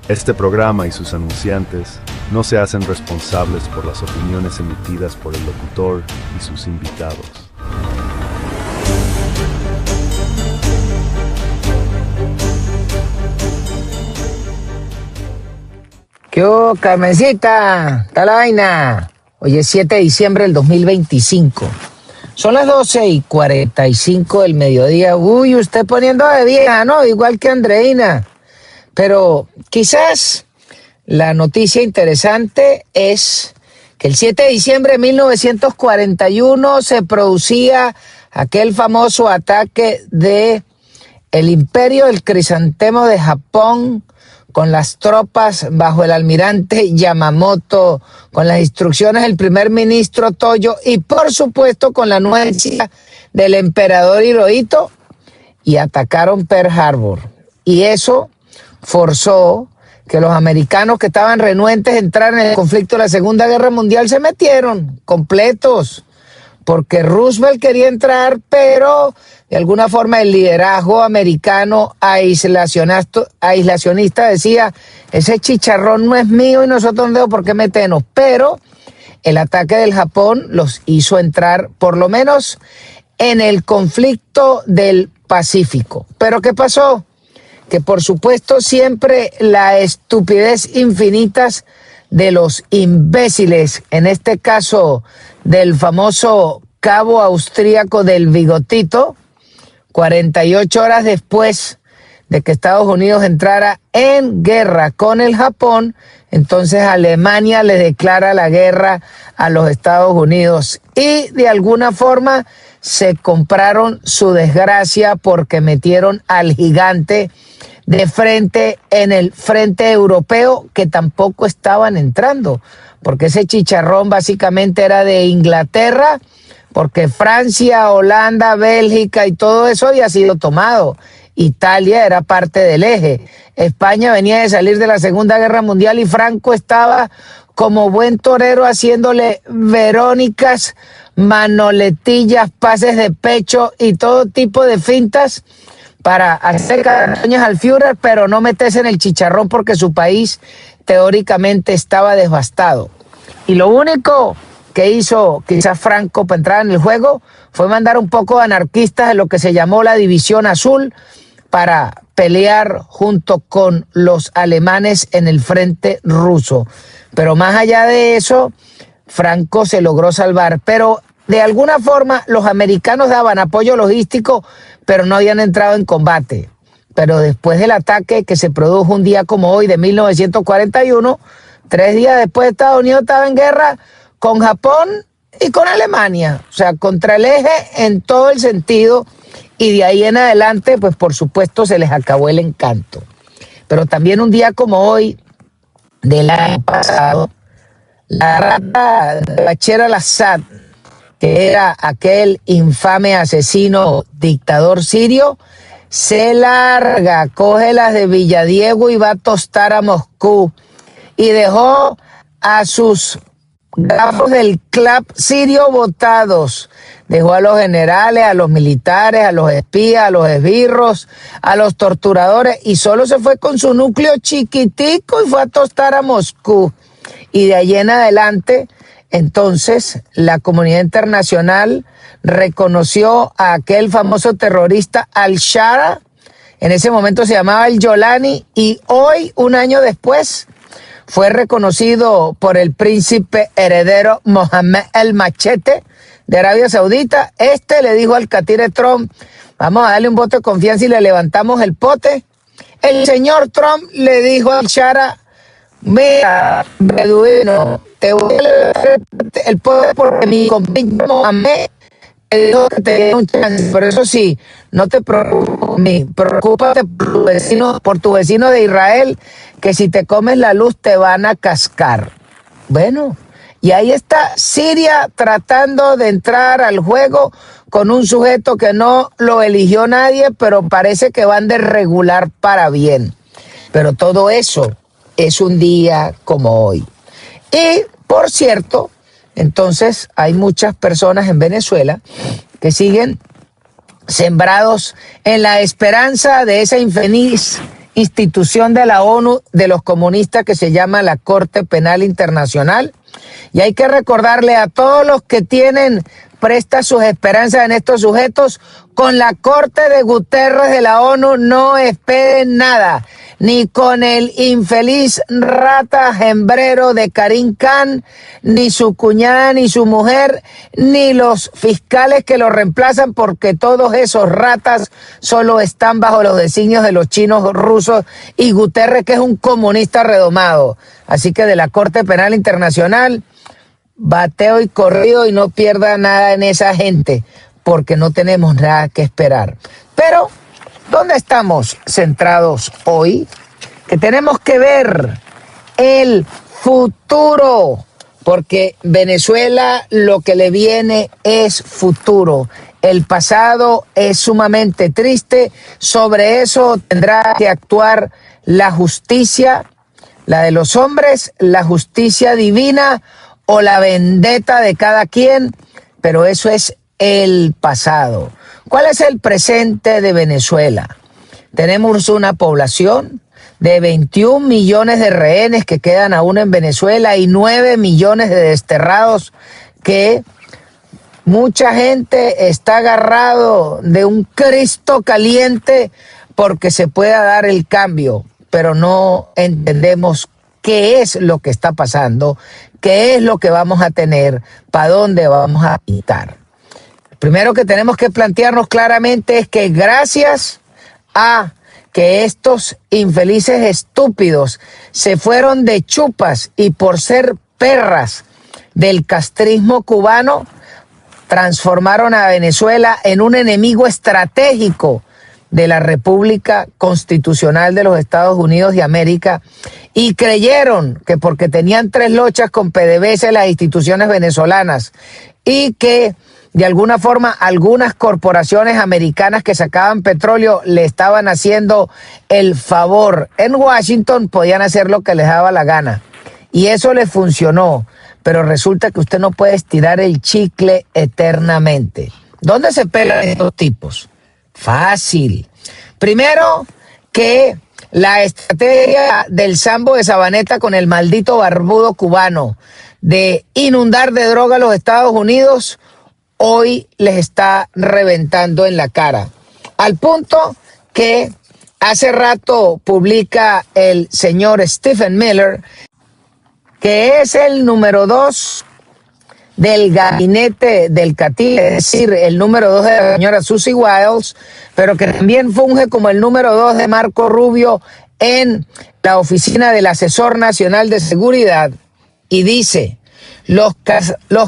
Este programa y sus anunciantes no se hacen responsables por las opiniones emitidas por el locutor y sus invitados. ¿Qué hubo, Carmencita? ¿Está la vaina? Hoy es 7 de diciembre del 2025. Son las 12:45 del mediodía. Uy, usted poniendo de vieja, ¿no? Igual que Andreina. Pero quizás la noticia interesante es que el 7 de diciembre de 1941 se producía aquel famoso ataque de el Imperio del Crisantemo de Japón con las tropas bajo el almirante Yamamoto, con las instrucciones del primer ministro Toyo y por supuesto con la anuencia del emperador Hirohito, y atacaron Pearl Harbor. Y eso forzó que los americanos que estaban renuentes a entrar en el conflicto de la Segunda Guerra Mundial se metieron completos, porque Roosevelt quería entrar, pero de alguna forma el liderazgo americano aislacionista decía, ese chicharrón no es mío y nosotros no tenemos por qué meternos. Pero el ataque del Japón los hizo entrar por lo menos en el conflicto del Pacífico. ¿Pero qué pasó? Que por supuesto siempre la estupidez infinitas de los imbéciles, en este caso del famoso cabo austríaco del Bigotito, 48 horas después de que Estados Unidos entrara en guerra con el Japón, entonces Alemania le declara la guerra a los Estados Unidos y de alguna forma se compraron su desgracia porque metieron al gigante de frente en el frente europeo, que tampoco estaban entrando, porque ese chicharrón básicamente era de Inglaterra, porque Francia, Holanda, Bélgica y todo eso había sido tomado. Italia era parte del eje. España venía de salir de la Segunda Guerra Mundial y Franco estaba como buen torero haciéndole verónicas, manoletillas, pases de pecho y todo tipo de fintas para hacer cañas al Führer, pero no meterse en el chicharrón porque su país teóricamente estaba devastado. Y lo único que hizo quizás Franco para entrar en el juego fue mandar un poco de anarquistas de lo que se llamó la División Azul para pelear junto con los alemanes en el frente ruso. Pero más allá de eso, Franco se logró salvar. Pero de alguna forma los americanos daban apoyo logístico, pero no habían entrado en combate. Pero después del ataque que se produjo un día como hoy de 1941, 3 días después Estados Unidos estaba en guerra con Japón y con Alemania, o sea, contra el eje en todo el sentido, y de ahí en adelante, pues por supuesto se les acabó el encanto. Pero también un día como hoy del año pasado, la rata de Bashar al-Assad, que era aquel infame asesino dictador sirio, se larga, coge las de Villadiego y va a tostar a Moscú, y dejó a sus gafos del club sirio votados. Dejó a los generales, a los militares, a los espías, a los esbirros, a los torturadores, y solo se fue con su núcleo chiquitico y fue a tostar a Moscú. Y de allí en adelante, entonces, la comunidad internacional reconoció a aquel famoso terrorista al-Shara, en ese momento se llamaba el Yolani, y hoy, un año después, fue reconocido por el príncipe heredero Mohammed el Machete de Arabia Saudita. Le dijo al catire Trump, vamos a darle un voto de confianza y le levantamos el pote. El señor Trump le dijo al Shara, mira, beduino, te voy a levantar el pote porque mi compañero Mohammed te dijo que te diera un chance. Por eso sí, no te preocupes, preocúpate por tu vecino de Israel, que si te comes la luz te van a cascar. Bueno, y ahí está Siria tratando de entrar al juego con un sujeto que no lo eligió nadie, pero parece que van de regular para bien. Pero todo eso es un día como hoy. Y, por cierto, entonces hay muchas personas en Venezuela que siguen sembrados en la esperanza de esa infeliz institución de la ONU de los comunistas que se llama la Corte Penal Internacional. Y hay que recordarle a todos los que tienen presta sus esperanzas en estos sujetos, con la Corte de Guterres de la ONU no esperen nada, ni con el infeliz rata gembrero de Karim Khan, ni su cuñada, ni su mujer, ni los fiscales que lo reemplazan, porque todos esos ratas solo están bajo los designios de los chinos, rusos y Guterres, que es un comunista redomado. Así que de la Corte Penal Internacional, bateo y corrido, y no pierda nada en esa gente, porque no tenemos nada que esperar. Pero, ¿dónde estamos centrados hoy? Que tenemos que ver el futuro, porque Venezuela lo que le viene es futuro. El pasado es sumamente triste, sobre eso tendrá que actuar la justicia, la de los hombres, la justicia divina, o la vendetta de cada quien, pero eso es el pasado. ¿Cuál es el presente de Venezuela? Tenemos una población de 21 millones de rehenes que quedan aún en Venezuela y 9 millones de desterrados, que mucha gente está agarrado de un Cristo caliente porque se pueda dar el cambio, pero no entendemos qué es lo que está pasando, qué es lo que vamos a tener, para dónde vamos a quitar. Primero que tenemos que plantearnos claramente es que gracias a que estos infelices estúpidos se fueron de chupas y por ser perras del castrismo cubano, transformaron a Venezuela en un enemigo estratégico de la República Constitucional de los Estados Unidos de América, y creyeron que porque tenían 3 lochas con PDVSA las instituciones venezolanas, y que de alguna forma algunas corporaciones americanas que sacaban petróleo le estaban haciendo el favor en Washington, podían hacer lo que les daba la gana. Y eso les funcionó, pero resulta que usted no puede estirar el chicle eternamente. ¿Dónde se pegan estos tipos? Fácil. Primero, que la estrategia del Sambo de Sabaneta con el maldito barbudo cubano de inundar de droga a los Estados Unidos, hoy les está reventando en la cara. Al punto que hace rato publica el señor Stephen Miller, que es el número 2 del gabinete del Catil, es decir, el número 2 de la señora Susie Wiles, pero que también funge como el número 2 de Marco Rubio en la oficina del Asesor Nacional de Seguridad, y dice: los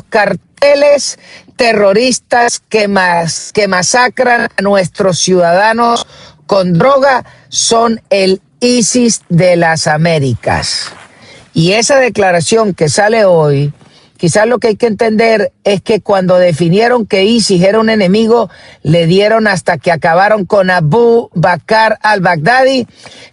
carteles terroristas que masacran a nuestros ciudadanos con droga son el ISIS de las Américas. Y esa declaración que sale hoy, quizás lo que hay que entender es que cuando definieron que ISIS era un enemigo, le dieron hasta que acabaron con Abu Bakr al-Baghdadi,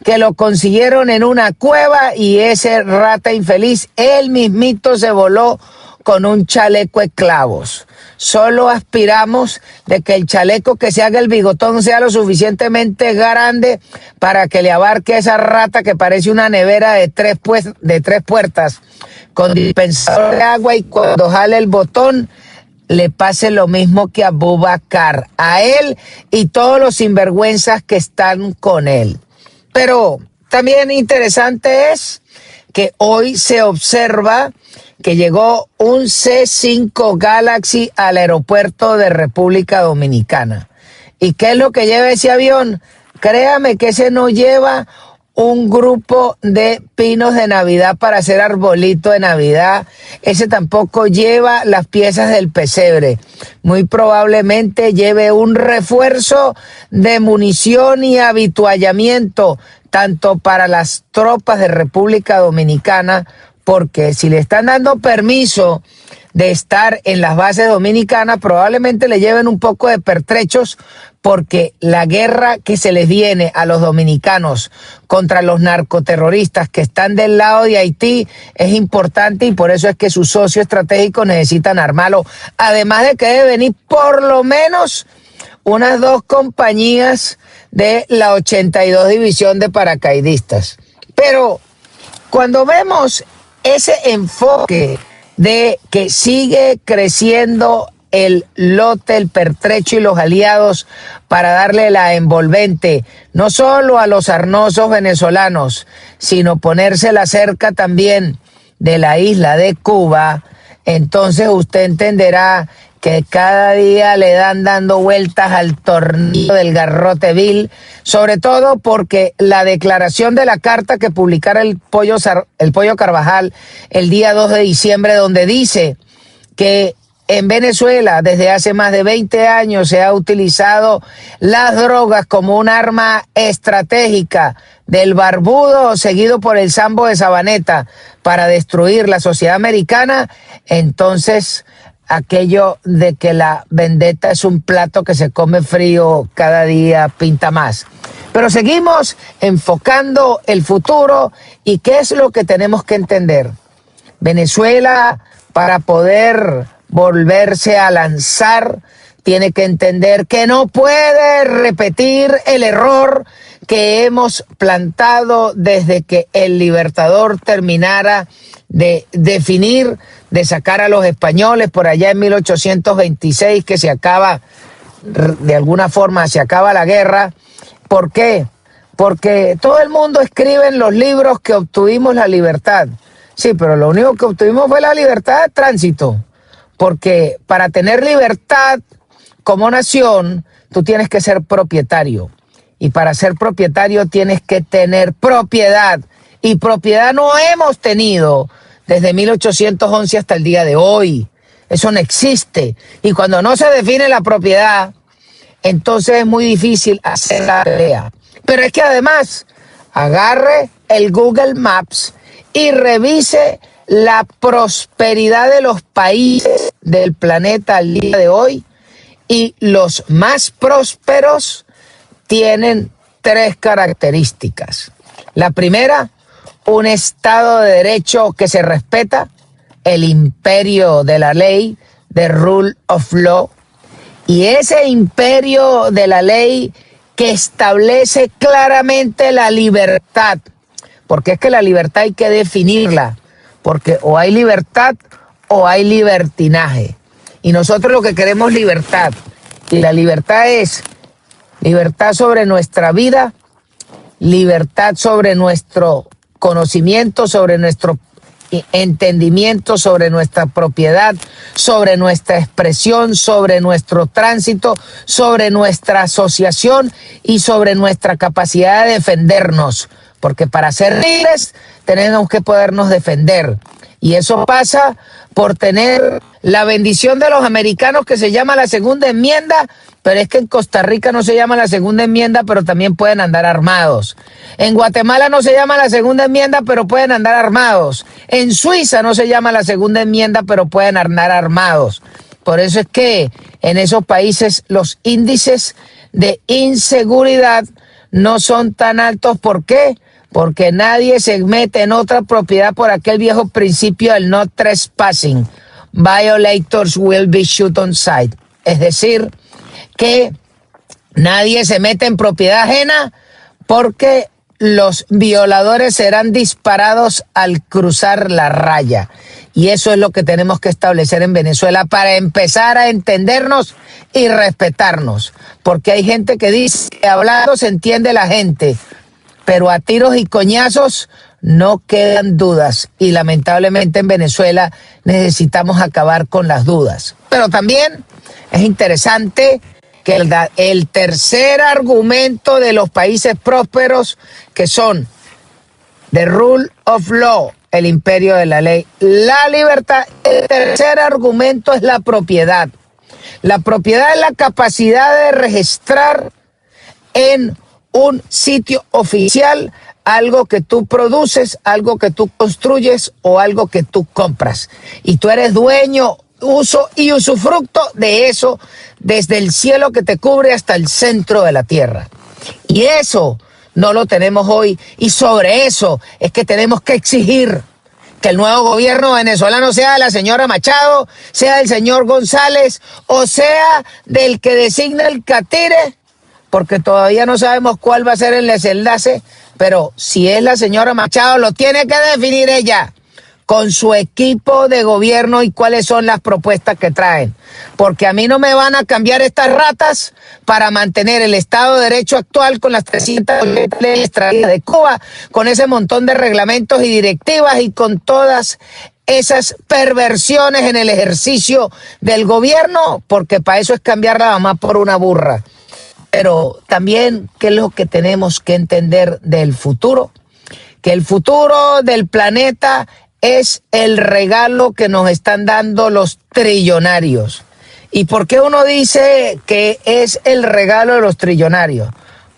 que lo consiguieron en una cueva, y ese rata infeliz, él mismito se voló con un chaleco de clavos. Solo aspiramos de que el chaleco que se haga el bigotón sea lo suficientemente grande para que le abarque a esa rata que parece una nevera de tres puertas con dispensador de agua, y cuando jale el botón le pase lo mismo que a Abu Bakr, a él y todos los sinvergüenzas que están con él. Pero también interesante es que hoy se observa que llegó un C-5 Galaxy al aeropuerto de República Dominicana. ¿Y qué es lo que lleva ese avión? Créame que ese no lleva un grupo de pinos de Navidad para hacer arbolito de Navidad. Ese tampoco lleva las piezas del pesebre. Muy probablemente lleve un refuerzo de munición y avituallamiento, tanto para las tropas de República Dominicana, porque si le están dando permiso de estar en las bases dominicanas, probablemente le lleven un poco de pertrechos, porque la guerra que se les viene a los dominicanos contra los narcoterroristas que están del lado de Haití es importante, y por eso es que sus socios estratégicos necesitan armarlo, además de que debe venir por lo menos unas 2 compañías de la 82 División de Paracaidistas. Pero cuando vemos ese enfoque de que sigue creciendo el lote, el pertrecho y los aliados para darle la envolvente, no solo a los sarnosos venezolanos, sino ponérsela cerca también de la isla de Cuba, entonces usted entenderá que cada día le dan dando vueltas al tornillo del garrote vil, sobre todo porque la declaración de la carta que publicara el Pollo Carvajal el día 2 de diciembre, donde dice que en Venezuela desde hace más de 20 años se ha utilizado las drogas como un arma estratégica del Barbudo seguido por el Sambo de Sabaneta para destruir la sociedad americana, entonces aquello de que la vendetta es un plato que se come frío cada día pinta más. Pero seguimos enfocando el futuro y qué es lo que tenemos que entender. Venezuela, para poder volverse a lanzar, tiene que entender que no puede repetir el error que hemos plantado desde que el Libertador terminara de definir, de sacar a los españoles por allá en 1826, que se acaba, de alguna forma se acaba la guerra. ¿Por qué? Porque todo el mundo escribe en los libros que obtuvimos la libertad. Sí, pero lo único que obtuvimos fue la libertad de tránsito. Porque para tener libertad como nación, tú tienes que ser propietario. Y para ser propietario tienes que tener propiedad. Y propiedad no hemos tenido desde 1811 hasta el día de hoy. Eso no existe. Y cuando no se define la propiedad, entonces es muy difícil hacer la pelea. Pero es que además, agarre el Google Maps y revise la prosperidad de los países del planeta al día de hoy, y los más prósperos tienen 3 características. La primera, un Estado de Derecho que se respeta, el imperio de la ley, the rule of law, y ese imperio de la ley que establece claramente la libertad, porque es que la libertad hay que definirla, porque o hay libertad o hay libertinaje. Y nosotros lo que queremos es libertad. Y la libertad es libertad sobre nuestra vida, libertad sobre nuestro conocimiento, sobre nuestro entendimiento, sobre nuestra propiedad, sobre nuestra expresión, sobre nuestro tránsito, sobre nuestra asociación y sobre nuestra capacidad de defendernos. Porque para ser libres tenemos que podernos defender. Y eso pasa por tener la bendición de los americanos, que se llama la segunda enmienda, pero es que en Costa Rica no se llama la segunda enmienda, pero también pueden andar armados. En Guatemala no se llama la segunda enmienda, pero pueden andar armados. En Suiza no se llama la segunda enmienda, pero pueden andar armados. Por eso es que en esos países los índices de inseguridad no son tan altos. ¿Por qué? Porque nadie se mete en otra propiedad por aquel viejo principio del no trespassing. Violators will be shot on sight. Es decir, que nadie se mete en propiedad ajena porque los violadores serán disparados al cruzar la raya. Y eso es lo que tenemos que establecer en Venezuela para empezar a entendernos y respetarnos. Porque hay gente que dice que hablando se entiende la gente, pero a tiros y coñazos no quedan dudas. Y lamentablemente en Venezuela necesitamos acabar con las dudas. Pero también es interesante que el tercer argumento de los países prósperos, que son the rule of law, el imperio de la ley, la libertad, el tercer argumento es la propiedad. La propiedad es la capacidad de registrar en un sitio oficial algo que tú produces, algo que tú construyes o algo que tú compras. Y tú eres dueño, uso y usufructo de eso desde el cielo que te cubre hasta el centro de la tierra. Y eso no lo tenemos hoy, y sobre eso es que tenemos que exigir que el nuevo gobierno venezolano sea de la señora Machado, sea del señor González o sea del que designa el catire, porque todavía no sabemos cuál va a ser el desenlace, pero si es la señora Machado lo tiene que definir ella con su equipo de gobierno y cuáles son las propuestas que traen. Porque a mí no me van a cambiar estas ratas para mantener el Estado de Derecho actual con las 380 leyes traídas de Cuba, con ese montón de reglamentos y directivas y con todas esas perversiones en el ejercicio del gobierno, porque para eso es cambiar la mamá por una burra. Pero también, ¿qué es lo que tenemos que entender del futuro? Que el futuro del planeta es el regalo que nos están dando los trillonarios. ¿Y por qué uno dice que es el regalo de los trillonarios?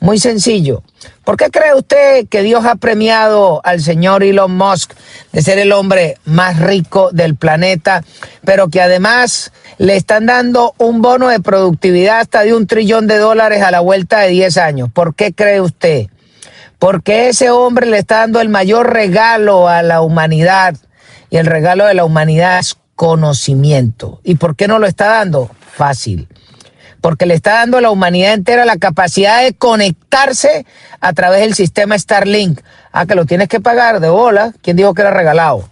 Muy sencillo. ¿Por qué cree usted que Dios ha premiado al señor Elon Musk de ser el hombre más rico del planeta, pero que además le están dando un bono de productividad hasta de $1 trillón a la vuelta de 10 años? ¿Por qué cree usted? Porque ese hombre le está dando el mayor regalo a la humanidad, y el regalo de la humanidad es conocimiento. ¿Y por qué no lo está dando? Fácil. Porque le está dando a la humanidad entera la capacidad de conectarse a través del sistema Starlink. Ah, que lo tienes que pagar de bola. ¿Quién dijo que era regalado?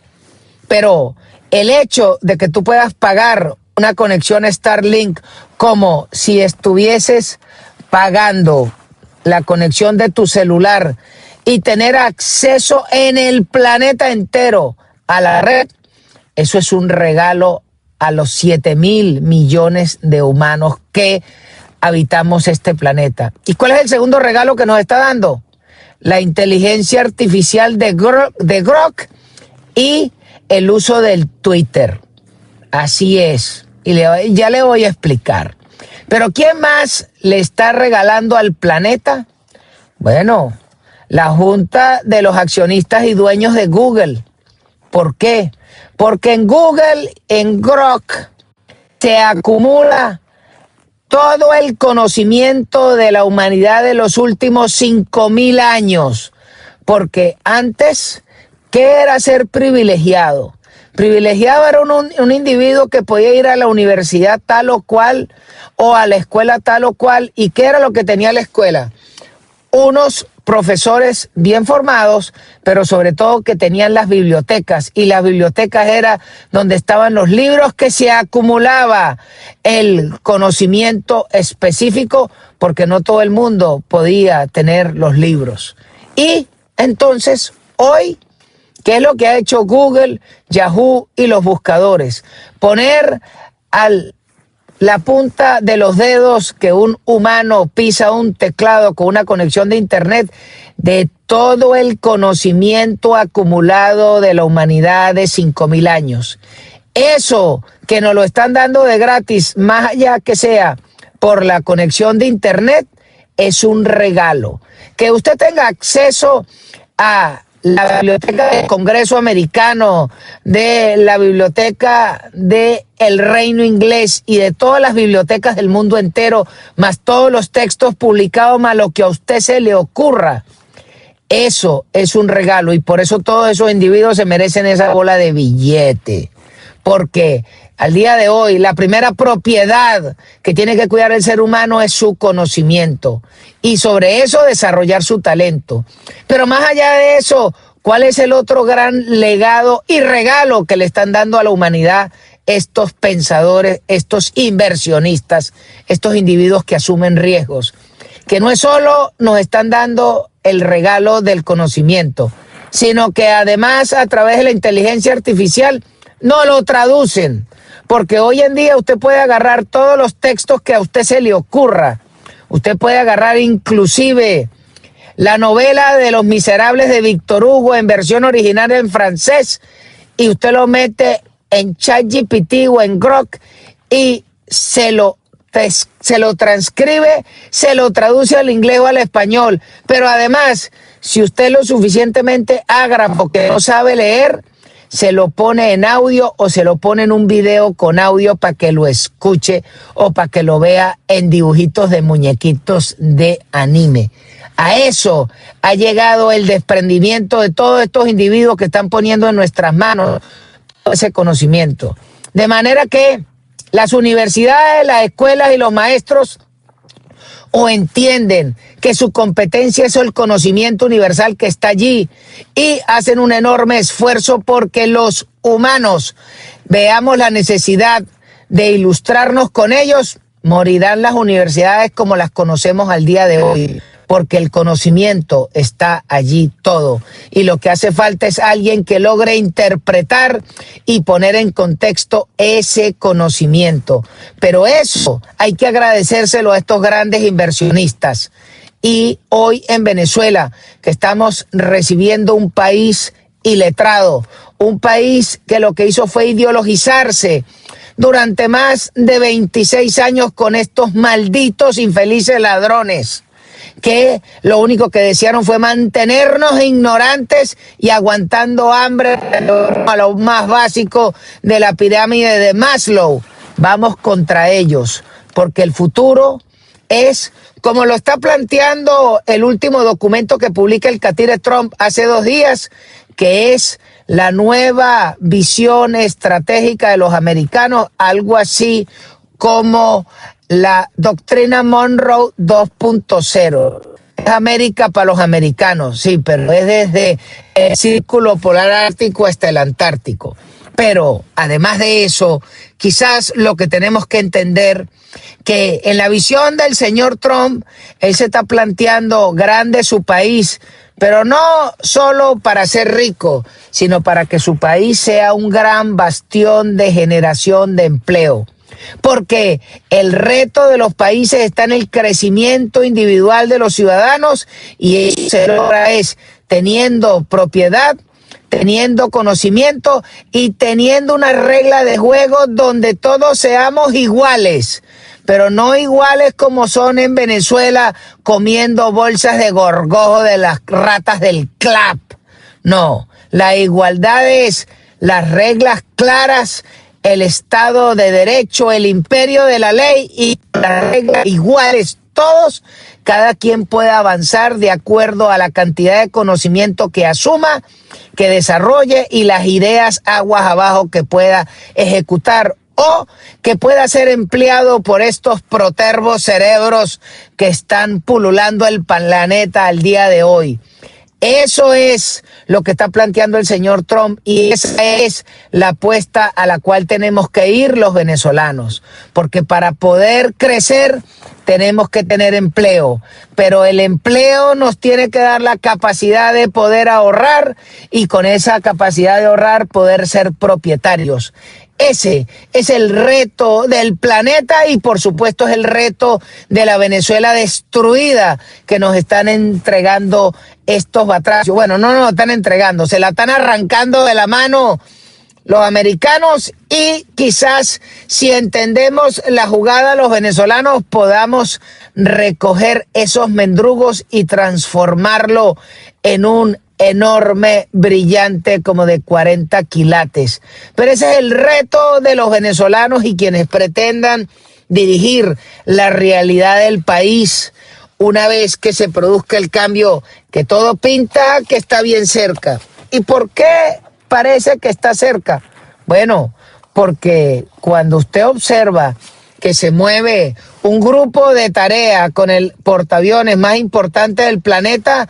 Pero el hecho de que tú puedas pagar una conexión Starlink como si estuvieses pagando la conexión de tu celular y tener acceso en el planeta entero a la red, eso es un regalo a los 7,000 millones de humanos que habitamos este planeta. ¿Y cuál es el segundo regalo que nos está dando? La inteligencia artificial de Grok y el uso del Twitter. Así es. Y ya le voy a explicar. Pero ¿quién más le está regalando al planeta? Bueno, la Junta de los Accionistas y Dueños de Google. ¿Por qué? Porque en Google, en Grok, se acumula todo el conocimiento de la humanidad de los últimos 5,000 años. Porque antes, ¿qué era ser privilegiado? Privilegiado era un individuo que podía ir a la universidad tal o cual o a la escuela tal o cual. ¿Y qué era lo que tenía la escuela? Unos profesores bien formados, pero sobre todo que tenían las bibliotecas. Y las bibliotecas era donde estaban los libros que se acumulaba el conocimiento específico, porque no todo el mundo podía tener los libros. Y entonces, hoy, ¿qué es lo que ha hecho Google, Yahoo y los buscadores? Poner la punta de los dedos que un humano pisa un teclado con una conexión de internet de todo el conocimiento acumulado de la humanidad de 5,000 años. Eso que nos lo están dando de gratis, más allá que sea por la conexión de internet, es un regalo. Que usted tenga acceso a la biblioteca del Congreso Americano, de la biblioteca del Reino Inglés y de todas las bibliotecas del mundo entero, más todos los textos publicados, más lo que a usted se le ocurra. Eso es un regalo y por eso todos esos individuos se merecen esa bola de billete. Porque al día de hoy la primera propiedad que tiene que cuidar el ser humano es su conocimiento y sobre eso desarrollar su talento. Pero más allá de eso, ¿cuál es el otro gran legado y regalo que le están dando a la humanidad estos pensadores, estos inversionistas, estos individuos que asumen riesgos? Que no es solo nos están dando el regalo del conocimiento, sino que además a través de la inteligencia artificial no lo traducen, porque hoy en día usted puede agarrar todos los textos que a usted se le ocurra. Usted puede agarrar inclusive la novela de Los Miserables de Víctor Hugo en versión original en francés y usted lo mete en ChatGPT o en Grok y se lo transcribe, se lo traduce al inglés o al español. Pero además, si usted es lo suficientemente ágrafo que no sabe leer, se lo pone en audio o se lo pone en un video con audio para que lo escuche o para que lo vea en dibujitos de muñequitos de anime. A eso ha llegado el desprendimiento de todos estos individuos que están poniendo en nuestras manos ese conocimiento. De manera que las universidades, las escuelas y los maestros o entienden que su competencia es el conocimiento universal que está allí y hacen un enorme esfuerzo porque los humanos veamos la necesidad de ilustrarnos con ellos, morirán las universidades como las conocemos al día de hoy, porque el conocimiento está allí todo. Y lo que hace falta es alguien que logre interpretar y poner en contexto ese conocimiento. Pero eso hay que agradecérselo a estos grandes inversionistas. Y hoy en Venezuela, que estamos recibiendo un país iletrado, un país que lo que hizo fue ideologizarse durante más de 26 años con estos malditos infelices ladrones, que lo único que desearon fue mantenernos ignorantes y aguantando hambre a lo más básico de la pirámide de Maslow. Vamos contra ellos, porque el futuro es, como lo está planteando el último documento que publica el catire Trump hace 2 días, que es la nueva visión estratégica de los americanos, algo así como la doctrina Monroe 2.0. Es América para los americanos, sí, pero es desde el círculo polar ártico hasta el Antártico. Pero además de eso, quizás lo que tenemos que entender, que en la visión del señor Trump, él se está planteando grande su país, pero no solo para ser rico, sino para que su país sea un gran bastión de generación de empleo. Porque el reto de los países está en el crecimiento individual de los ciudadanos y eso se logra es teniendo propiedad, teniendo conocimiento y teniendo una regla de juego donde todos seamos iguales, pero no iguales como son en Venezuela comiendo bolsas de gorgojo de las ratas del CLAP. No, la igualdad es las reglas claras, el Estado de Derecho, el imperio de la ley y las reglas iguales todos, cada quien puede avanzar de acuerdo a la cantidad de conocimiento que asuma, que desarrolle y las ideas aguas abajo que pueda ejecutar o que pueda ser empleado por estos protervos cerebros que están pululando el planeta al día de hoy. Eso es lo que está planteando el señor Trump y esa es la apuesta a la cual tenemos que ir los venezolanos, porque para poder crecer tenemos que tener empleo, pero el empleo nos tiene que dar la capacidad de poder ahorrar y con esa capacidad de ahorrar poder ser propietarios. Ese es el reto del planeta y por supuesto es el reto de la Venezuela destruida que nos están entregando estos batracios. Bueno, no nos están entregando, se la están arrancando de la mano los americanos y quizás si entendemos la jugada los venezolanos podamos recoger esos mendrugos y transformarlo en un enorme, brillante, como de 40 quilates. Pero ese es el reto de los venezolanos y quienes pretendan dirigir la realidad del país una vez que se produzca el cambio, que todo pinta que está bien cerca. ¿Y por qué parece que está cerca? Bueno, porque cuando usted observa que se mueve un grupo de tarea con el portaaviones más importante del planeta,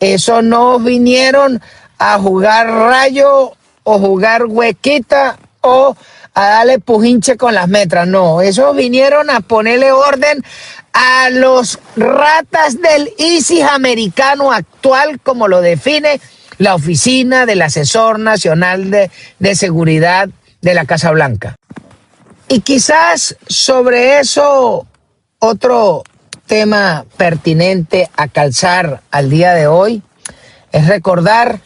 eso no vinieron a jugar rayo o jugar huequita o a darle pujinche con las metras. No, esos vinieron a ponerle orden a los ratas del ISIS americano actual, como lo define la Oficina del Asesor Nacional de Seguridad de la Casa Blanca. Y quizás sobre eso otro tema pertinente a calzar al día de hoy es recordar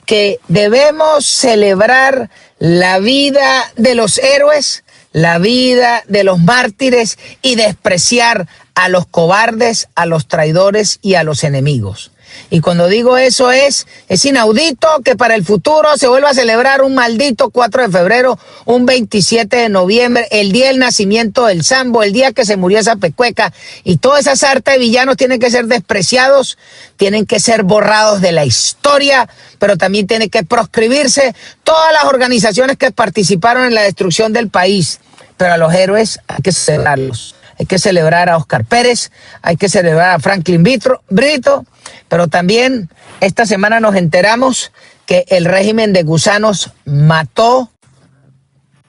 que debemos celebrar la vida de los héroes, la vida de los mártires y despreciar a los cobardes, a los traidores y a los enemigos. Y cuando digo eso es inaudito que para el futuro se vuelva a celebrar un maldito 4 de febrero, un 27 de noviembre, el día del nacimiento del Sambo, el día que se murió esa pecueca, y toda esa sarta de villanos tienen que ser despreciados, tienen que ser borrados de la historia, pero también tiene que proscribirse todas las organizaciones que participaron en la destrucción del país. Pero a los héroes hay que celebrarlos. Hay que celebrar a Óscar Pérez, hay que celebrar a Franklin Brito, pero también esta semana nos enteramos que el régimen de gusanos mató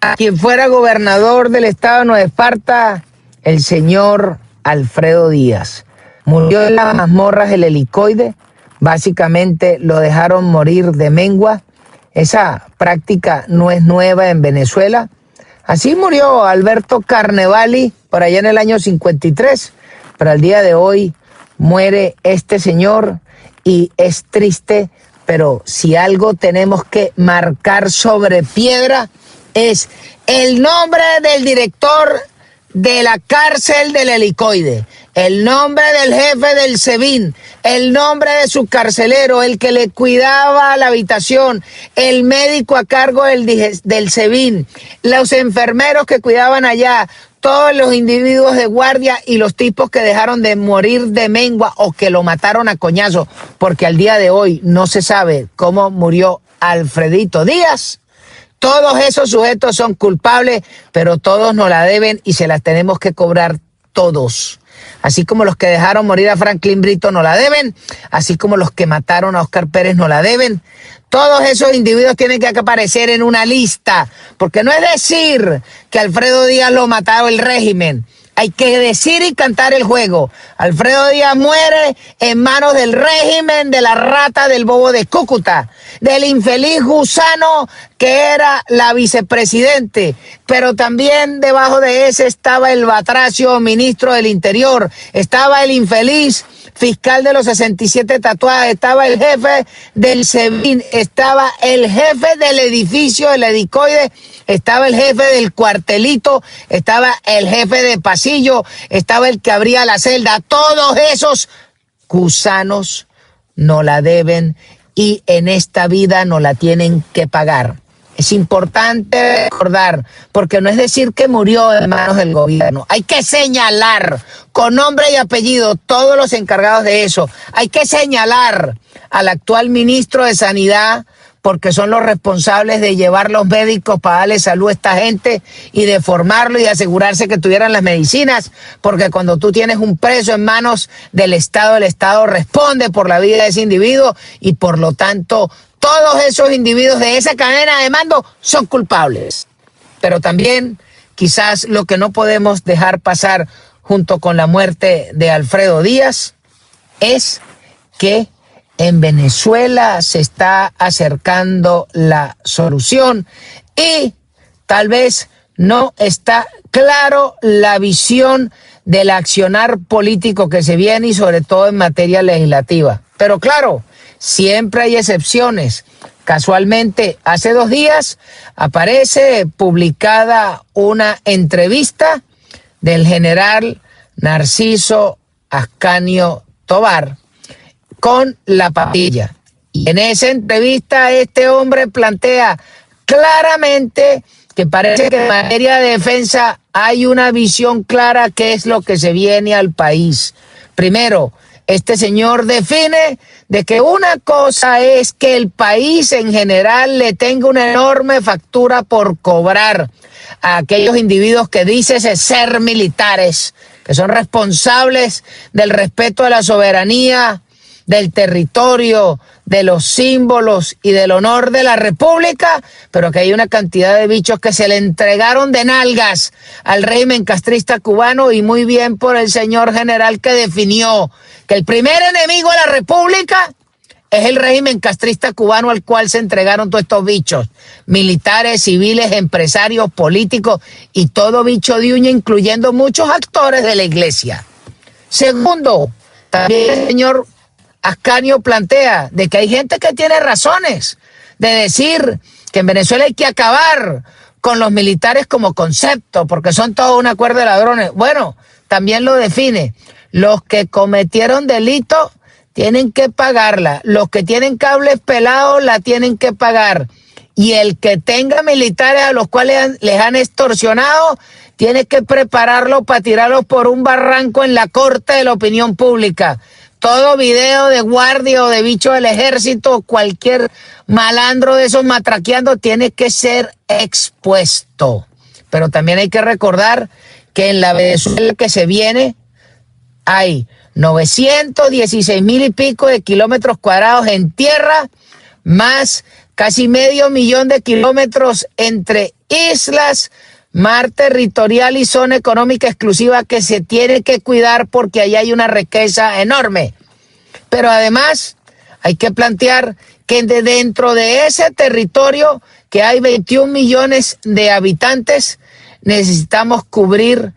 a quien fuera gobernador del estado de Nueva Esparta, el señor Alfredo Díaz. Murió en las mazmorras del Helicoide, básicamente lo dejaron morir de mengua. Esa práctica no es nueva en Venezuela. Así murió Alberto Carnevali por allá en el año 53, pero al día de hoy muere este señor y es triste, pero si algo tenemos que marcar sobre piedra es el nombre del director de la cárcel del Helicoide, el nombre del jefe del SEBIN, el nombre de su carcelero, el que le cuidaba la habitación, el médico a cargo del SEBIN, los enfermeros que cuidaban allá, todos los individuos de guardia y los tipos que dejaron de morir de mengua o que lo mataron a coñazo, porque al día de hoy no se sabe cómo murió Alfredito Díaz. Todos esos sujetos son culpables, pero todos nos la deben y se las tenemos que cobrar todos. Así como los que dejaron morir a Franklin Brito nos la deben, así como los que mataron a Óscar Pérez nos la deben. Todos esos individuos tienen que aparecer en una lista, porque no es decir que Alfredo Díaz lo mataba el régimen. Hay que decir y cantar el juego. Alfredo Díaz muere en manos del régimen, de la rata del bobo de Cúcuta, del infeliz gusano que era la vicepresidente, pero también debajo de ese estaba el batracio ministro del Interior, estaba el infeliz fiscal de los 67 tatuajes, estaba el jefe del SEBIN, estaba el jefe del edificio del Helicoide, estaba el jefe del cuartelito, estaba el jefe de pasillo, estaba el que abría la celda. Todos esos gusanos no la deben y en esta vida no la tienen que pagar. Es importante recordar, porque no es decir que murió en manos del gobierno. Hay que señalar con nombre y apellido todos los encargados de eso. Hay que señalar al actual ministro de Sanidad, porque son los responsables de llevar los médicos para darle salud a esta gente y de formarlo y de asegurarse que tuvieran las medicinas, porque cuando tú tienes un preso en manos del Estado, el Estado responde por la vida de ese individuo y por lo tanto todos esos individuos de esa cadena de mando son culpables. Pero también quizás lo que no podemos dejar pasar junto con la muerte de Alfredo Díaz es que en Venezuela se está acercando la solución y tal vez no está claro la visión del accionar político que se viene y sobre todo en materia legislativa. Pero claro, siempre hay excepciones. Casualmente, hace 2 días aparece publicada una entrevista del general Narciso Ascanio Tobar con La Papilla. Y en esa entrevista este hombre plantea claramente que parece que en materia de defensa hay una visión clara qué es lo que se viene al país. Primero, este señor define de que una cosa es que el país en general le tenga una enorme factura por cobrar a aquellos individuos que dicen ser militares, que son responsables del respeto a la soberanía, del territorio, de los símbolos y del honor de la República, pero que hay una cantidad de bichos que se le entregaron de nalgas al régimen castrista cubano, y muy bien por el señor general que definió que el primer enemigo de la República es el régimen castrista cubano al cual se entregaron todos estos bichos, militares, civiles, empresarios, políticos y todo bicho de uña, incluyendo muchos actores de la iglesia. Segundo, también el señor Ascanio plantea de que hay gente que tiene razones de decir que en Venezuela hay que acabar con los militares como concepto, porque son todos una cuerda de ladrones. Bueno, también lo define. Los que cometieron delitos tienen que pagarla. Los que tienen cables pelados la tienen que pagar. Y el que tenga militares a los cuales les han extorsionado, tiene que prepararlo para tirarlos por un barranco en la corte de la opinión pública. Todo video de guardia o de bicho del ejército, cualquier malandro de esos matraqueando, tiene que ser expuesto. Pero también hay que recordar que en la Venezuela que se viene hay 916,000 y pico de kilómetros cuadrados en tierra, más casi 500,000 de kilómetros entre islas, mar territorial y zona económica exclusiva que se tiene que cuidar porque ahí hay una riqueza enorme. Pero además hay que plantear que dentro de ese territorio, que hay 21 millones de habitantes, necesitamos cubrir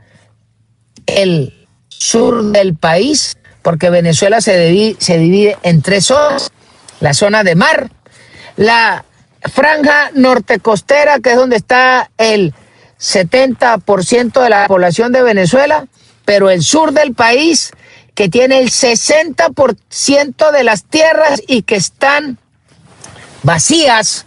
el sur del país, porque Venezuela se divide en 3 zonas: la zona de mar, la franja norte costera, que es donde está el 70% de la población de Venezuela, pero el sur del país, que tiene el 60% de las tierras y que están vacías,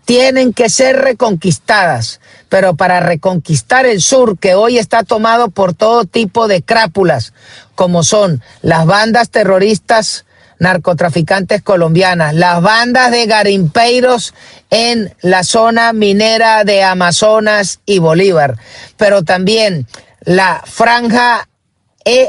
tienen que ser reconquistadas. Pero para reconquistar el sur, que hoy está tomado por todo tipo de crápulas, como son las bandas terroristas narcotraficantes colombianas, las bandas de garimpeiros en la zona minera de Amazonas y Bolívar, pero también la franja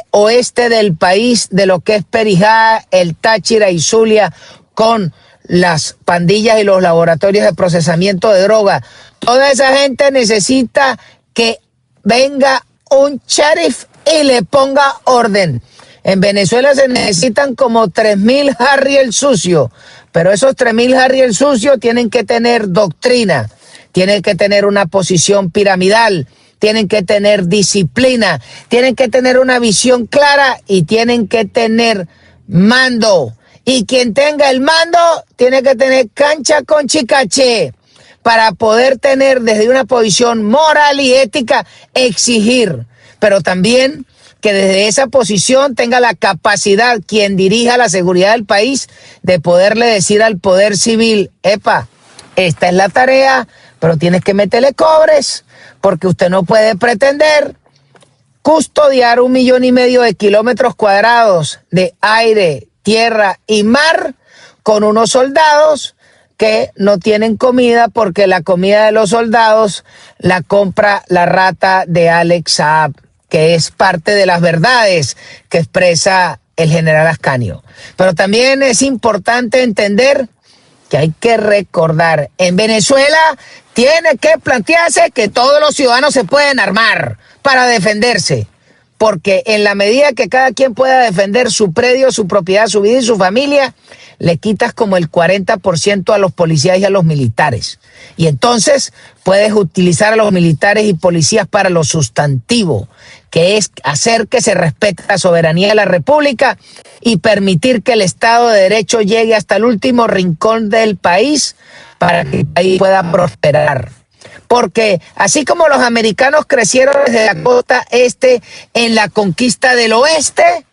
oeste del país, de lo que es Perijá, el Táchira y Zulia, con las pandillas y los laboratorios de procesamiento de droga. Toda esa gente necesita que venga un sheriff y le ponga orden. En Venezuela se necesitan como 3,000 Harry el Sucio, pero esos 3,000 Harry el Sucio tienen que tener doctrina, tienen que tener una posición piramidal, tienen que tener disciplina, tienen que tener una visión clara y tienen que tener mando. Y quien tenga el mando tiene que tener cancha con chicaché para poder tener desde una posición moral y ética exigir, pero también que desde esa posición tenga la capacidad quien dirija la seguridad del país de poderle decir al poder civil: epa, esta es la tarea, pero tienes que meterle cobres, porque usted no puede pretender custodiar 1,5 millones de kilómetros cuadrados de aire, tierra y mar con unos soldados que no tienen comida, porque la comida de los soldados la compra la rata de Alex Saab, que es parte de las verdades que expresa el general Ascanio. Pero también es importante entender que hay que recordar, en Venezuela tiene que plantearse que todos los ciudadanos se pueden armar para defenderse, porque en la medida que cada quien pueda defender su predio, su propiedad, su vida y su familia, le quitas como el 40% a los policías y a los militares. Y entonces puedes utilizar a los militares y policías para lo sustantivo, que es hacer que se respete la soberanía de la República y permitir que el Estado de Derecho llegue hasta el último rincón del país para que el país pueda prosperar. Porque así como los americanos crecieron desde la costa este en la conquista del oeste,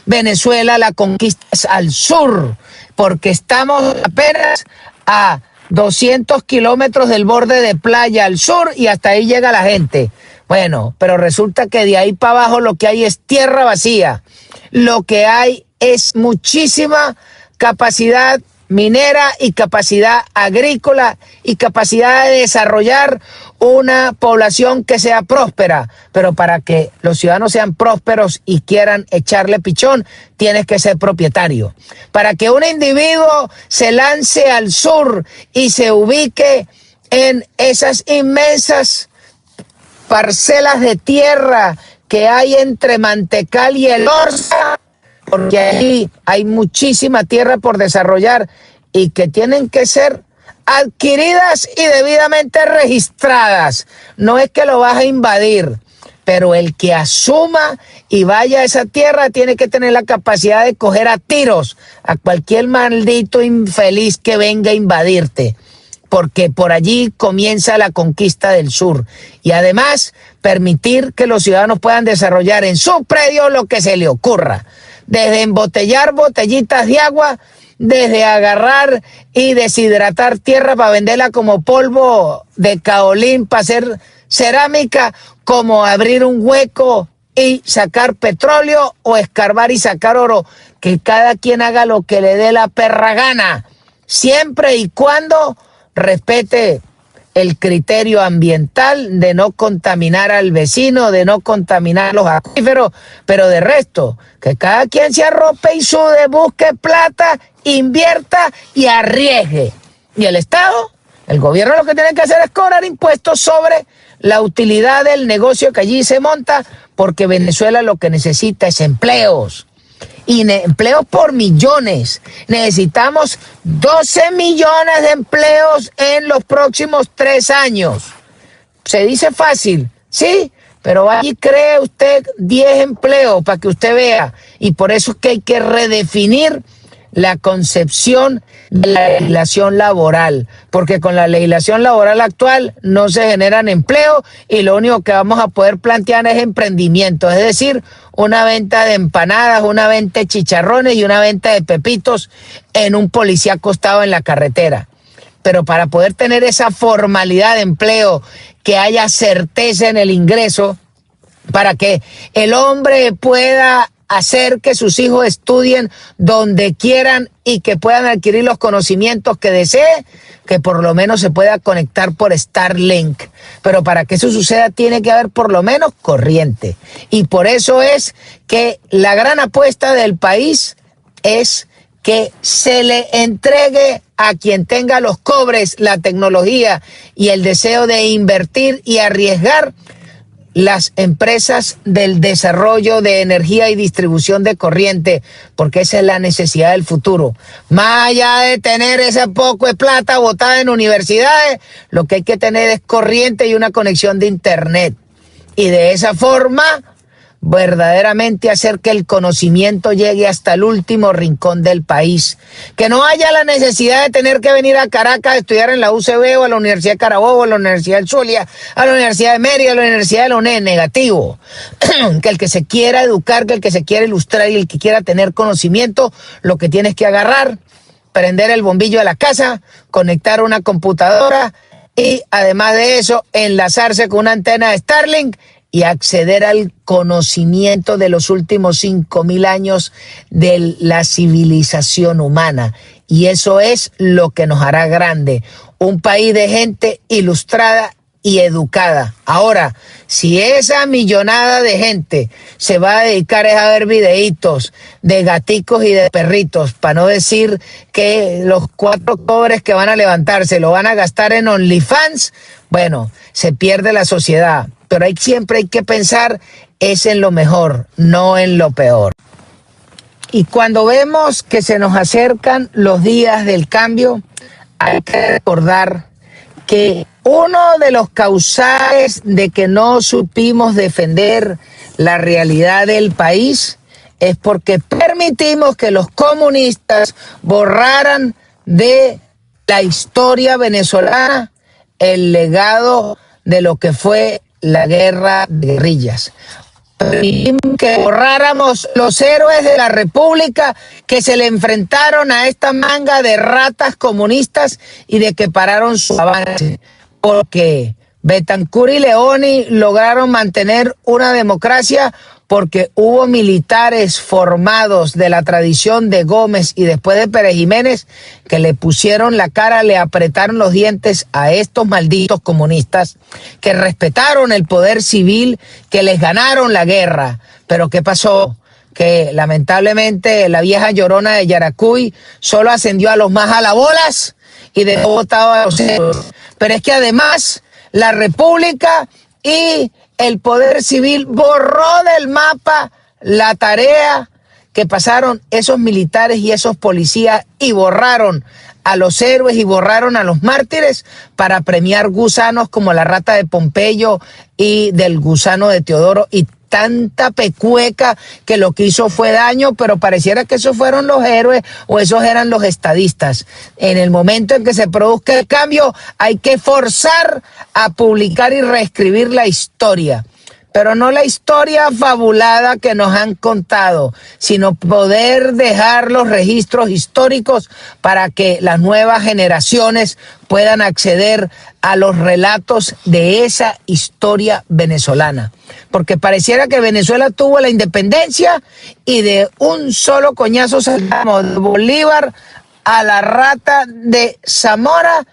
Venezuela la conquista es al sur, porque estamos apenas a 200 kilómetros del borde de playa al sur y hasta ahí llega la gente. Bueno, pero resulta que de ahí para abajo lo que hay es tierra vacía. Lo que hay es muchísima capacidad minera y capacidad agrícola y capacidad de desarrollar una población que sea próspera. Pero para que los ciudadanos sean prósperos y quieran echarle pichón, tienes que ser propietario. Para que un individuo se lance al sur y se ubique en esas inmensas parcelas de tierra que hay entre Mantecal y el Orza, porque ahí hay muchísima tierra por desarrollar y que tienen que ser adquiridas y debidamente registradas. No es que lo vas a invadir, pero el que asuma y vaya a esa tierra tiene que tener la capacidad de coger a tiros a cualquier maldito infeliz que venga a invadirte, porque por allí comienza la conquista del sur. Y además permitir que los ciudadanos puedan desarrollar en su predio lo que se le ocurra. desde embotellar botellitas de agua, desde agarrar y deshidratar tierra para venderla como polvo de caolín para hacer cerámica, como abrir un hueco y sacar petróleo o escarbar y sacar oro. Que cada quien haga lo que le dé la perra gana, siempre y cuando respete el criterio ambiental de no contaminar al vecino, de no contaminar los acuíferos, pero de resto, que cada quien se arrope y sude, busque plata, invierta y arriesgue. Y el Estado, el gobierno, lo que tiene que hacer es cobrar impuestos sobre la utilidad del negocio que allí se monta, porque Venezuela lo que necesita es empleos. Y empleos por millones. Necesitamos 12 millones de empleos en los próximos 3 años. Se dice fácil, sí, pero allí cree usted 10 empleos para que usted vea. Y por eso es que hay que redefinir la concepción de la legislación laboral, porque con la legislación laboral actual no se generan empleos y lo único que vamos a poder plantear es emprendimiento, es decir, una venta de empanadas, una venta de chicharrones y una venta de pepitos en un policía acostado en la carretera. Pero para poder tener esa formalidad de empleo, que haya certeza en el ingreso, para que el hombre pueda hacer que sus hijos estudien donde quieran y que puedan adquirir los conocimientos que desee, que por lo menos se pueda conectar por Starlink. Pero para que eso suceda tiene que haber por lo menos corriente. Y por eso es que la gran apuesta del país es que se le entregue a quien tenga los cobres, la tecnología y el deseo de invertir y arriesgar, las empresas del desarrollo de energía y distribución de corriente, porque esa es la necesidad del futuro. Más allá de tener ese poco de plata botada en universidades, lo que hay que tener es corriente y una conexión de internet. Y de esa forma, verdaderamente hacer que el conocimiento llegue hasta el último rincón del país. Que no haya la necesidad de tener que venir a Caracas a estudiar en la UCB o a la Universidad de Carabobo, a la Universidad del Zulia, a la Universidad de Mérida, a la Universidad de la UNED. Negativo. Que el que se quiera educar, que el que se quiera ilustrar y el que quiera tener conocimiento, lo que tienes que agarrar, prender el bombillo de la casa, conectar una computadora y además de eso enlazarse con una antena de Starlink y acceder al conocimiento de los últimos 5.000 años de la civilización humana. Y eso es lo que nos hará grande. Un país de gente ilustrada y educada. Ahora, si esa millonada de gente se va a dedicar a ver videitos de gaticos y de perritos, para no decir que los 4 cobres que van a levantarse lo van a gastar en OnlyFans, bueno, se pierde la sociedad. Pero siempre hay que pensar es en lo mejor, no en lo peor. Y cuando vemos que se nos acercan los días del cambio, hay que recordar que uno de los causales de que no supimos defender la realidad del país es porque permitimos que los comunistas borraran de la historia venezolana el legado de lo que fue la guerra de guerrillas. Permitimos que borráramos los héroes de la República que se le enfrentaron a esta manga de ratas comunistas y de que pararon su avance. Porque Betancur y Leoni lograron mantener una democracia porque hubo militares formados de la tradición de Gómez y después de Pérez Jiménez que le pusieron la cara, le apretaron los dientes a estos malditos comunistas, que respetaron el poder civil, que les ganaron la guerra. Pero ¿qué pasó? Que lamentablemente la vieja llorona de Yaracuy solo ascendió a los más jalabolas y dejó votado a los héroes. Pero es que además la República y el poder civil borró del mapa la tarea que pasaron esos militares y esos policías y borraron a los héroes y borraron a los mártires para premiar gusanos como la rata de Pompeyo y del gusano de Teodoro y tanta pecueca que lo que hizo fue daño, pero pareciera que esos fueron los héroes o esos eran los estadistas. En el momento en que se produzca el cambio hay que forzar a publicar y reescribir la historia. pero no la historia fabulada que nos han contado, sino poder dejar los registros históricos para que las nuevas generaciones puedan acceder a los relatos de esa historia venezolana. Porque pareciera que Venezuela tuvo la independencia y de un solo coñazo saltamos de Bolívar a la rata de Zamora,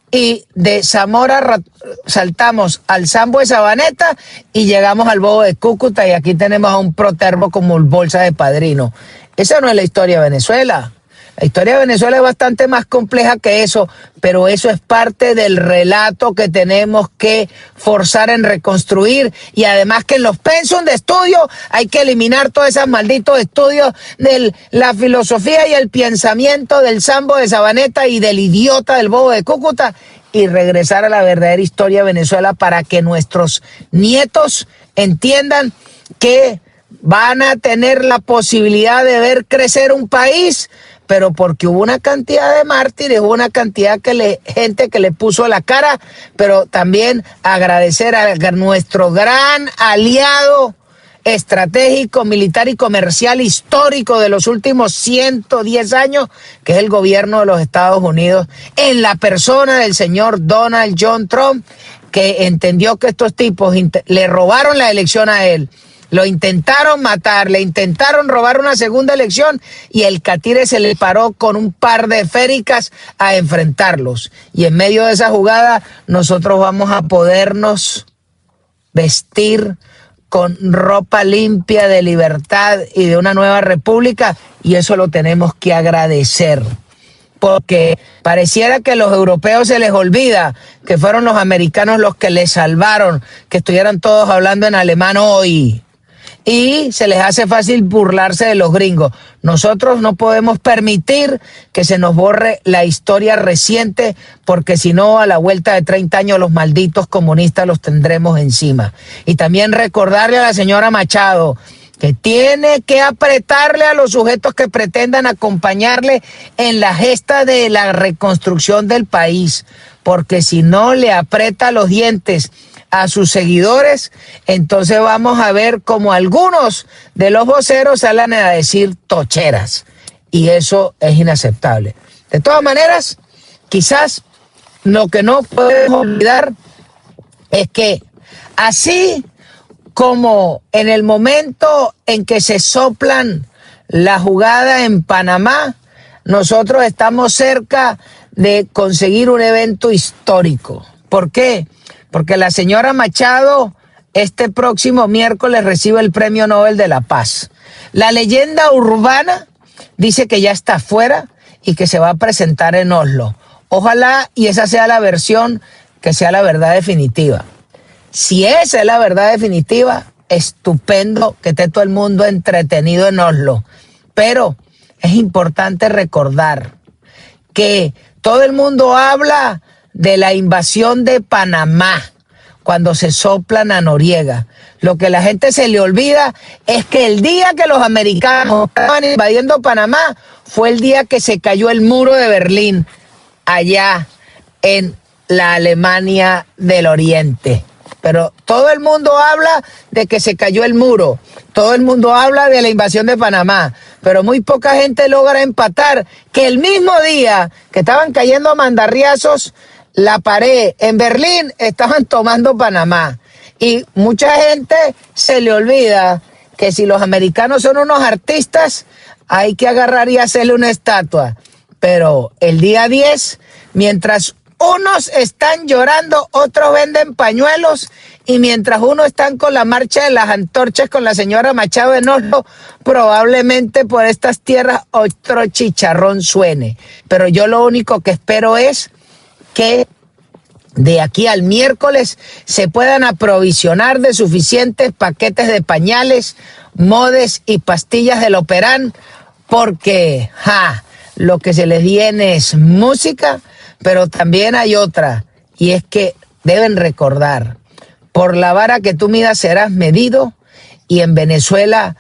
y de Zamora saltamos al Sambo de Sabaneta y llegamos al Bobo de Cúcuta, y aquí tenemos a un protervo como el Bolsa de Padrino. Esa no es la historia de Venezuela. La historia de Venezuela es bastante más compleja que eso, pero eso es parte del relato que tenemos que forzar en reconstruir, y además que en los pensum de estudio hay que eliminar todos esos malditos estudios de la filosofía y el pensamiento del Sambo de Sabaneta y del idiota del Bobo de Cúcuta, y regresar a la verdadera historia de Venezuela para que nuestros nietos entiendan que van a tener la posibilidad de ver crecer un país, pero porque hubo una cantidad de mártires, hubo una cantidad gente que le puso la cara, pero también agradecer a nuestro gran aliado estratégico, militar y comercial histórico de los últimos 110 años, que es el gobierno de los Estados Unidos, en la persona del señor Donald John Trump, que entendió que estos tipos le robaron la elección a él. Lo intentaron matar, le intentaron robar una segunda elección, y el catire se le paró con un par de féricas a enfrentarlos. Y en medio de esa jugada nosotros vamos a podernos vestir con ropa limpia de libertad y de una nueva república, y eso lo tenemos que agradecer. Porque pareciera que a los europeos se les olvida que fueron los americanos los que les salvaron, que estuvieran todos hablando en alemán hoy. Y se les hace fácil burlarse de los gringos. Nosotros no podemos permitir que se nos borre la historia reciente, porque si no, a la vuelta de 30 años los malditos comunistas los tendremos encima. Y también recordarle a la señora Machado que tiene que apretarle a los sujetos que pretendan acompañarle en la gesta de la reconstrucción del país, porque si no le aprieta los dientes a sus seguidores, entonces vamos a ver como algunos de los voceros salen a decir tocheras, y eso es inaceptable. De todas maneras, quizás lo que no podemos olvidar es que así como en el momento en que se soplan la jugada en Panamá, nosotros estamos cerca de conseguir un evento histórico. ¿Por qué? Porque la señora Machado este próximo miércoles recibe el Premio Nobel de la Paz. La leyenda urbana dice que ya está afuera y que se va a presentar en Oslo. Ojalá y esa sea la versión que sea la verdad definitiva. Si esa es la verdad definitiva, estupendo, que esté todo el mundo entretenido en Oslo. Pero es importante recordar que todo el mundo habla de la invasión de Panamá cuando se soplan a Noriega. Lo que la gente se le olvida es que el día que los americanos estaban invadiendo Panamá fue el día que se cayó el muro de Berlín allá en la Alemania del Oriente. Pero todo el mundo habla de que se cayó el muro, todo el mundo habla de la invasión de Panamá, pero muy poca gente logra empatar que el mismo día que estaban cayendo a mandarriazos la pared en Berlín, estaban tomando Panamá. Y mucha gente se le olvida que si los americanos son unos artistas, hay que agarrar y hacerle una estatua. Pero el día 10, mientras unos están llorando, otros venden pañuelos, y mientras unos están con la marcha de las antorchas con la señora Machado en Oslo, probablemente por estas tierras otro chicharrón suene. Pero yo lo único que espero es que de aquí al miércoles se puedan aprovisionar de suficientes paquetes de pañales, modes y pastillas del Operán, porque lo que se les viene es música, pero también hay otra, y es que deben recordar, por la vara que tú midas serás medido, y en Venezuela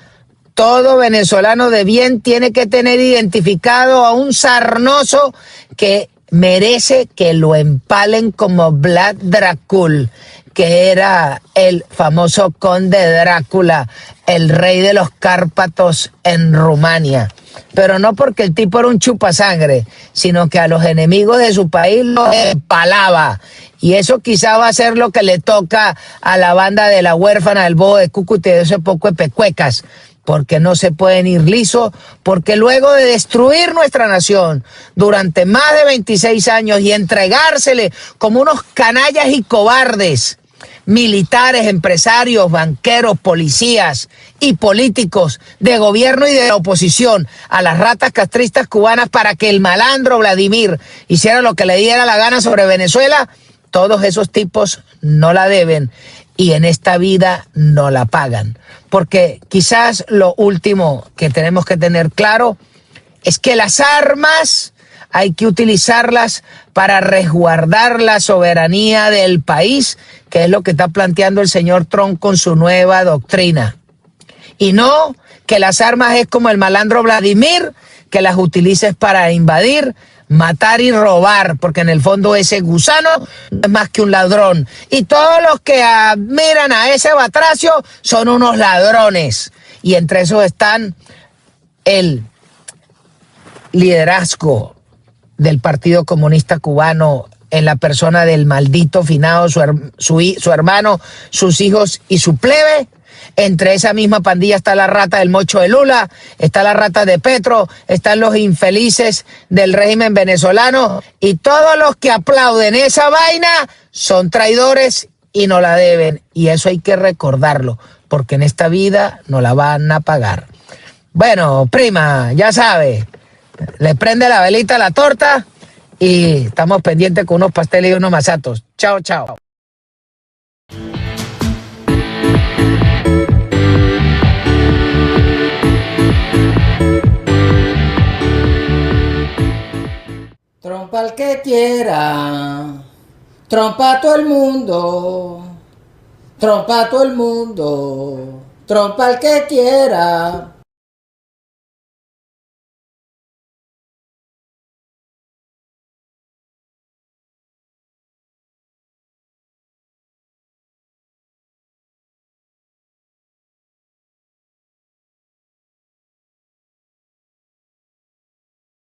todo venezolano de bien tiene que tener identificado a un sarnoso que merece que lo empalen como Vlad Dracul, que era el famoso conde Drácula, el rey de los Cárpatos en Rumania. Pero no porque el tipo era un chupasangre, sino que a los enemigos de su país los empalaba. Y eso quizá va a ser lo que le toca a la banda de la huérfana del Bobo de Cúcuta y de ese poco de pecuecas, porque no se pueden ir lisos, porque luego de destruir nuestra nación durante más de 26 años y entregársele como unos canallas y cobardes, militares, empresarios, banqueros, policías y políticos de gobierno y de la oposición a las ratas castristas cubanas para que el malandro Vladimir hiciera lo que le diera la gana sobre Venezuela, todos esos tipos no la deben y en esta vida no la pagan. Porque quizás lo último que tenemos que tener claro es que las armas hay que utilizarlas para resguardar la soberanía del país, que es lo que está planteando el señor Trump con su nueva doctrina. Y no que las armas es como el malandro Vladimir, que las utilices para invadir, matar y robar, porque en el fondo ese gusano no es más que un ladrón. Y todos los que admiran a ese batracio son unos ladrones. Y entre esos están el liderazgo del Partido Comunista Cubano en la persona del maldito finado, su hermano, sus hijos y su plebe. Entre esa misma pandilla está la rata del mocho de Lula, está la rata de Petro, están los infelices del régimen venezolano y todos los que aplauden esa vaina son traidores y no la deben. Y eso hay que recordarlo, porque en esta vida no la van a pagar. Bueno, prima, ya sabe, le prende la velita a la torta y estamos pendientes con unos pasteles y unos masatos. Chao, chao. Trompa al que quiera, trompa a todo el mundo, trompa a todo el mundo, trompa al que quiera.